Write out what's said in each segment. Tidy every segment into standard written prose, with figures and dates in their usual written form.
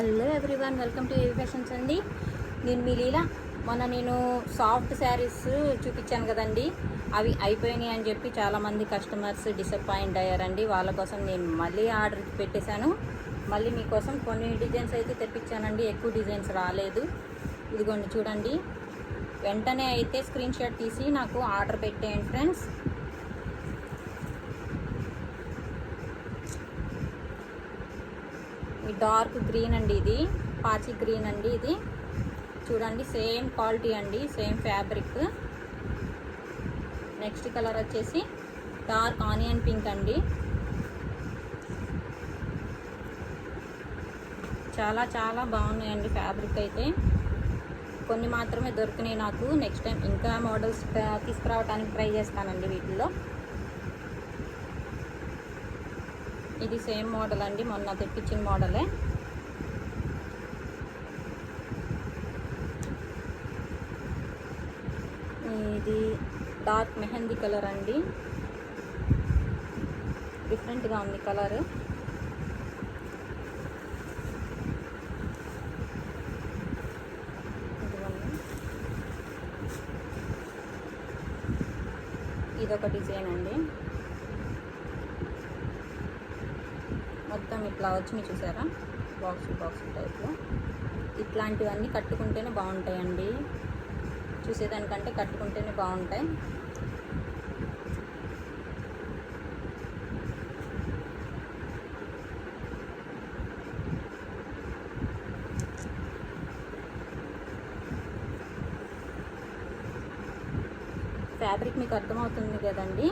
Hello everyone, welcome to ఏవి fashions అండి. నేను మీ లీలా. మొన్న నేను సాఫ్ట్ శారీస్ చూపించాను కదండి, అవి అయిపోయినాయి అని చెప్పి చాలామంది కస్టమర్స్ డిసప్పాయింట్ అయ్యారండి. వాళ్ళ కోసం నేను మళ్ళీ ఆర్డర్ పెట్టేశాను. మళ్ళీ మీకోసం కొన్ని డిజైన్స్ అయితే తెప్పించానండి, ఎక్కువ డిజైన్స్ రాలేదు. ఇదిగోండి చూడండి, వెంటనే అయితే స్క్రీన్ షాట్ తీసి నాకు ఆర్డర్ పెట్టేయండి ఫ్రెండ్స్. డార్క్ గ్రీన్ అండి, ఇది పాచి గ్రీన్ అండి. ఇది చూడండి, సేమ్ క్వాలిటీ అండి, సేమ్ ఫ్యాబ్రిక్. నెక్స్ట్ కలర్ వచ్చేసి డార్క్ ఆనియన్ పింక్ అండి. చాలా చాలా బాగున్నాయండి ఫ్యాబ్రిక్ అయితే. కొన్ని మాత్రమే దొరికినాయి నాకు. నెక్స్ట్ టైం ఇంకా మోడల్స్ తీసుకురావడానికి ట్రై చేస్తానండి వీటిల్లో. ఇది సేమ్ మోడల్ అండి, మొన్న తెప్పించిన మోడలే. ఇది డార్క్ మెహందీ కలర్ అండి, డిఫరెంట్గా ఉంది కలర్. ఇదొక డిజైన్ అండి, మొత్తం ఇట్లా వచ్చినాయి చూసారా, బాక్స్ టైప్లో. ఇట్లాంటివన్నీ కట్టుకుంటేనే బాగుంటాయండి, చూసేదానికంటే కట్టుకుంటేనే బాగుంటాయి. ఫ్యాబ్రిక్ మీకు అర్థమవుతుంది కదండి,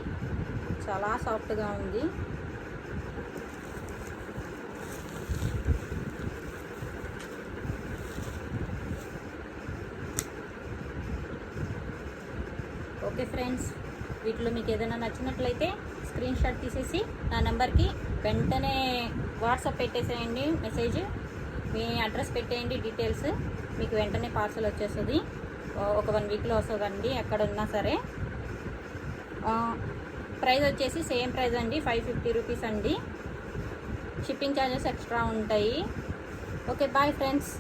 చాలా సాఫ్ట్గా ఉంది. ఓకే ఫ్రెండ్స్, వీటిలో మీకు ఏదైనా నచ్చినట్లయితే స్క్రీన్ షాట్ తీసేసి నా నెంబర్కి వెంటనే వాట్సాప్ పెట్టేసేయండి. మెసేజ్ మీ అడ్రస్ పెట్టేయండి, డీటెయిల్స్. మీకు వెంటనే పార్సల్ వచ్చేస్తుంది. ఒక 1 వీక్లో వస్తుందండి, ఎక్కడ ఉన్నా సరే. ప్రైస్ వచ్చేసి సేమ్ ప్రైస్ అండి, 550 రూపీస్ అండి. షిప్పింగ్ ఛార్జెస్ ఎక్స్ట్రా ఉంటాయి. Okay, bye friends.